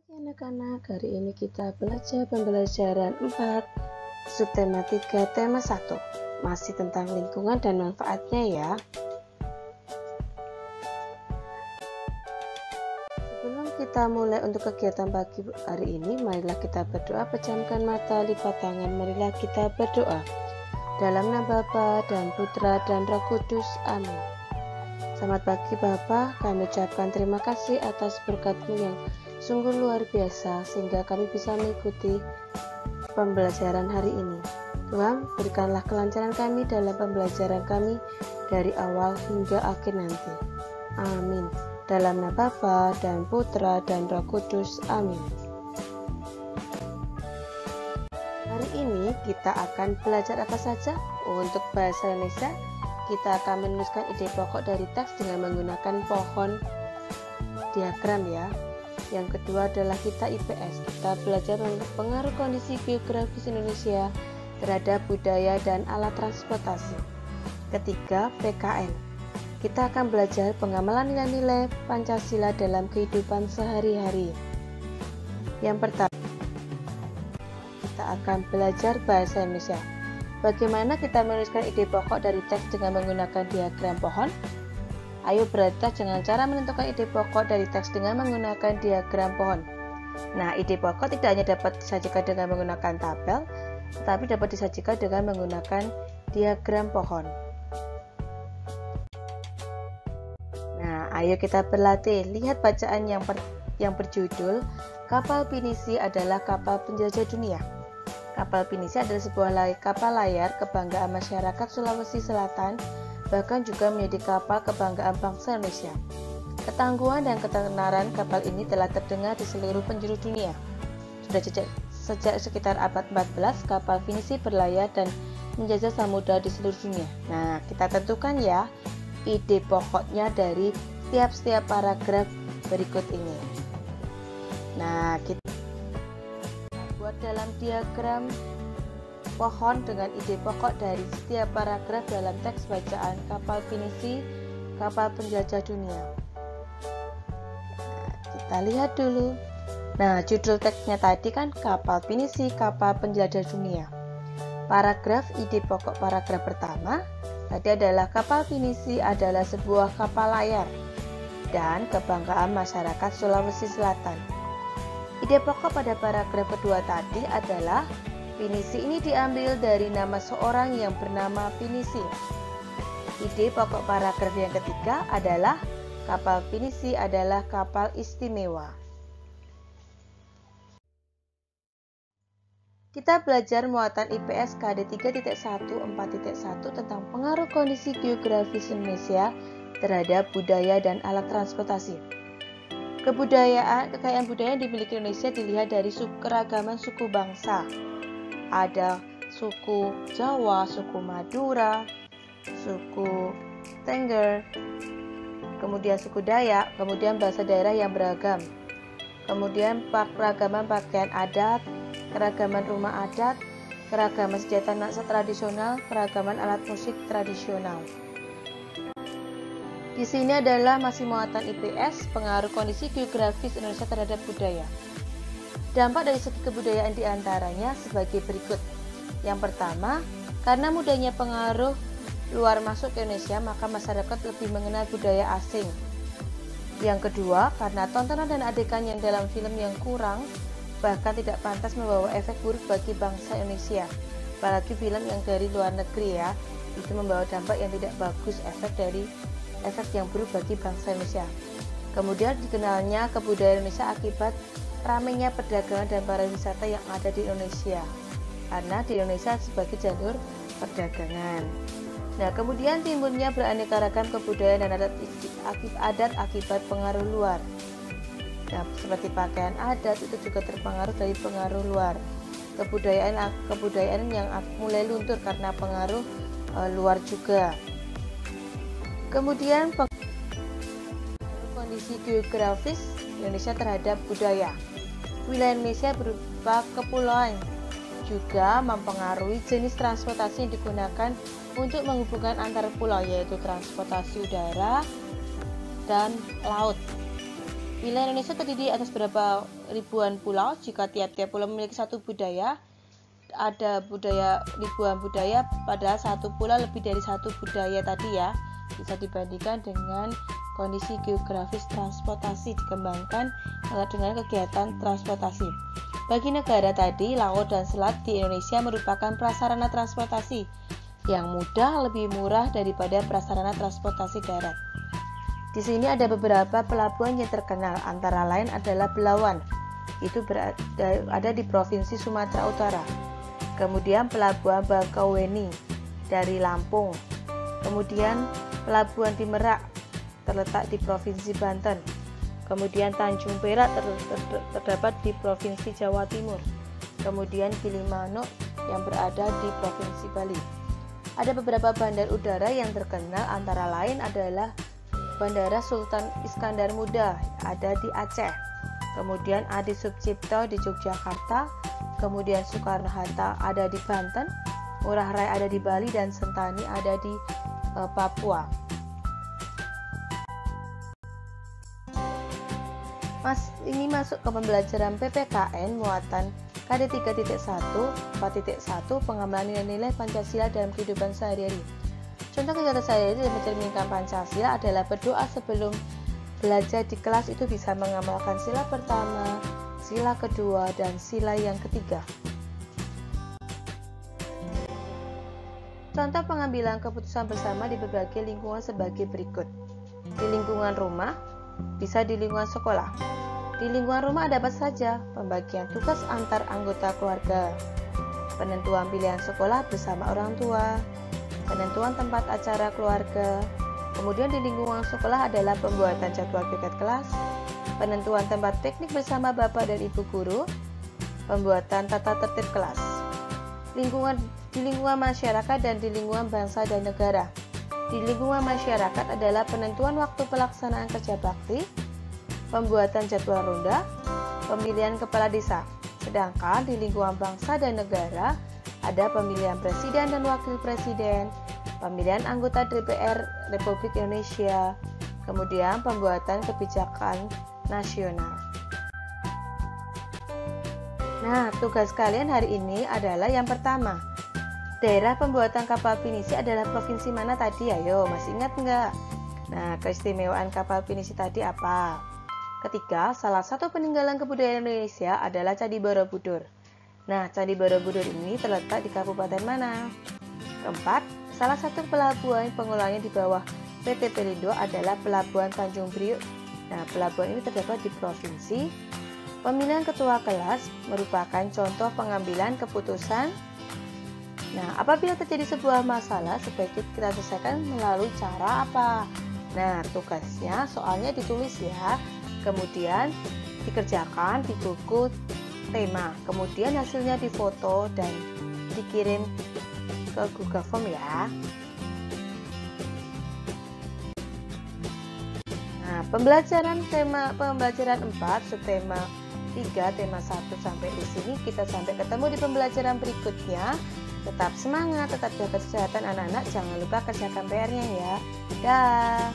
Oke anak-anak, hari ini kita belajar pembelajaran 4, subtema 3, tema 1. Masih tentang lingkungan dan manfaatnya ya. Sebelum kita mulai untuk kegiatan pagi hari ini, marilah kita berdoa, pejamkan mata, lipat tangan, marilah kita berdoa. Dalam nama Bapa dan Putra dan Roh Kudus, amin. Selamat pagi Bapak, kami ucapkan terima kasih atas berkat-Mu yang sungguh luar biasa sehingga kami bisa mengikuti pembelajaran hari ini. Tuhan, berikanlah kelancaran kami dalam pembelajaran kami dari awal hingga akhir nanti. Amin. Dalam nama Bapa dan Putra dan Roh Kudus, amin. Hari ini kita akan belajar apa saja? Untuk bahasa Indonesia, kita akan menuliskan ide pokok dari teks dengan menggunakan pohon diagram ya. Yang kedua adalah kita IPS. Kita belajar tentang pengaruh kondisi geografis Indonesia terhadap budaya dan alat transportasi. Ketiga, PKN. Kita akan belajar pengamalan nilai-nilai Pancasila dalam kehidupan sehari-hari. Yang pertama, kita akan belajar bahasa Indonesia. Bagaimana kita menuliskan ide pokok dari teks dengan menggunakan diagram pohon? Ayo berarti dengan cara menentukan ide pokok dari teks dengan menggunakan diagram pohon. Nah, ide pokok tidak hanya dapat disajikan dengan menggunakan tabel, tetapi dapat disajikan dengan menggunakan diagram pohon. Nah, ayo kita berlatih. Lihat bacaan yang berjudul Kapal Pinisi adalah kapal penjajah dunia. Kapal Pinisi adalah sebuah kapal layar kebanggaan masyarakat Sulawesi Selatan, bahkan juga menjadi kapal kebanggaan bangsa Indonesia. Ketangguhan dan ketenaran kapal ini telah terdengar di seluruh penjuru dunia. Sudah sejak sekitar abad 14, kapal Pinisi berlayar dan menjajah samudra di seluruh dunia. Nah, kita tentukan ya ide pokoknya dari setiap paragraf berikut ini. Nah, kita buat dalam diagram pohon dengan ide pokok dari setiap paragraf dalam teks bacaan kapal Pinisi, kapal penjajah dunia. Nah, kita lihat dulu. Nah, judul teksnya tadi kan kapal Pinisi, kapal penjajah dunia. Paragraf ide pokok paragraf pertama tadi adalah kapal Pinisi adalah sebuah kapal layar dan kebanggaan masyarakat Sulawesi Selatan. Ide pokok pada paragraf kedua tadi adalah Pinisi ini diambil dari nama seorang yang bernama Pinisi. Ide pokok paragraf yang ketiga adalah kapal Pinisi adalah kapal istimewa. Kita belajar muatan IPS KD 3.1.4.1 tentang pengaruh kondisi geografis Indonesia terhadap budaya dan alat transportasi. Kekayaan budaya yang dimiliki Indonesia dilihat dari keragaman suku bangsa. Ada suku Jawa, suku Madura, suku Tengger, kemudian suku Dayak, kemudian bahasa daerah yang beragam, kemudian keragaman pakaian adat, keragaman rumah adat, keragaman senjata tradisional, keragaman alat musik tradisional. Di sini adalah masih muatan IPS, pengaruh kondisi geografis Indonesia terhadap budaya. Dampak dari segi kebudayaan diantaranya sebagai berikut. Yang pertama, karena mudahnya pengaruh luar masuk ke Indonesia, maka masyarakat lebih mengenal budaya asing. Yang kedua, karena tontonan dan adegan yang dalam film yang kurang, bahkan tidak pantas membawa efek buruk bagi bangsa Indonesia. Apalagi film yang dari luar negeri ya, itu membawa dampak yang tidak bagus, efek yang buruk bagi bangsa Indonesia. Kemudian dikenalnya kebudayaan Indonesia akibat ramainya perdagangan dan pariwisata yang ada di Indonesia, karena di Indonesia sebagai jalur perdagangan. Nah, kemudian timbulnya beraneka ragam kebudayaan dan adat akibat pengaruh luar. Nah, seperti pakaian adat itu juga terpengaruh dari pengaruh luar. Kebudayaan yang mulai luntur karena pengaruh luar juga. Kemudian kondisi geografis Indonesia terhadap budaya. Wilayah Indonesia berupa kepulauan juga mempengaruhi jenis transportasi yang digunakan untuk menghubungkan antar pulau, yaitu transportasi udara dan laut. Wilayah Indonesia terdiri atas beberapa ribuan pulau. Jika tiap-tiap pulau memiliki satu budaya, ada ribuan budaya, padahal satu pulau lebih dari satu budaya tadi ya. Bisa dibandingkan dengan kondisi geografis transportasi dikembangkan dengan kegiatan transportasi. Bagi negara tadi, laut dan selat di Indonesia merupakan prasarana transportasi yang mudah, lebih murah daripada prasarana transportasi darat. Di sini ada beberapa pelabuhan yang terkenal, antara lain adalah Belawan, itu ada di Provinsi Sumatera Utara. Kemudian Pelabuhan Bakauheni dari Lampung. Kemudian Pelabuhan di Merak terletak di Provinsi Banten. Kemudian Tanjung Perak terdapat di Provinsi Jawa Timur. Kemudian Gilimanuk yang berada di Provinsi Bali. Ada beberapa bandar udara yang terkenal, antara lain adalah Bandara Sultan Iskandar Muda ada di Aceh. Kemudian Adi Sucipto di Yogyakarta. Kemudian Soekarno-Hatta ada di Banten. Ngurah Rai ada di Bali, dan Sentani ada di Papua. Ini masuk ke pembelajaran PPKN muatan KD 3.1 4.1 pengembangan nilai-nilai Pancasila dalam kehidupan sehari-hari. Contoh kegiatan sehari-hari yang mencerminkan Pancasila adalah berdoa sebelum belajar di kelas, itu bisa mengamalkan sila pertama, sila kedua, dan sila yang ketiga. Contoh pengambilan keputusan bersama di berbagai lingkungan sebagai berikut. Di lingkungan rumah, bisa di lingkungan sekolah. Di lingkungan rumah ada apa saja? Pembagian tugas antar anggota keluarga, penentuan pilihan sekolah bersama orang tua, penentuan tempat acara keluarga. Kemudian di lingkungan sekolah adalah pembuatan jadwal piket kelas, penentuan tempat piknik bersama bapak dan ibu guru, pembuatan tata tertib kelas. Di lingkungan masyarakat dan di lingkungan bangsa dan negara. Di lingkungan masyarakat adalah penentuan waktu pelaksanaan kerja bakti, pembuatan jadwal ronda, pemilihan kepala desa. Sedangkan di lingkungan bangsa dan negara ada pemilihan presiden dan wakil presiden, pemilihan anggota DPR Republik Indonesia, kemudian pembuatan kebijakan nasional. Nah, tugas kalian hari ini adalah yang pertama. Daerah pembuatan kapal pinisi adalah provinsi mana tadi? Ayo, masih ingat nggak? Nah, keistimewaan kapal pinisi tadi apa? Ketiga, salah satu peninggalan kebudayaan Indonesia adalah Candi Borobudur. Nah, Candi Borobudur ini terletak di kabupaten mana? Keempat, salah satu pelabuhan pengelolanya di bawah PT Pelindo adalah Pelabuhan Tanjung Priuk. Nah, pelabuhan ini terdapat di provinsi. Pemilihan ketua kelas merupakan contoh pengambilan keputusan. Nah, apabila terjadi sebuah masalah, sebaiknya kita selesaikan melalui cara apa? Nah, tugasnya soalnya ditulis ya, kemudian dikerjakan di buku tema, kemudian hasilnya difoto dan dikirim ke Google Form ya. Nah, pembelajaran 4, subtema 3, tema 1 sampai di sini. Kita sampai ketemu di pembelajaran berikutnya. Tetap semangat, tetap jaga kesehatan anak-anak, jangan lupa kerjakan PR-nya ya. Dah.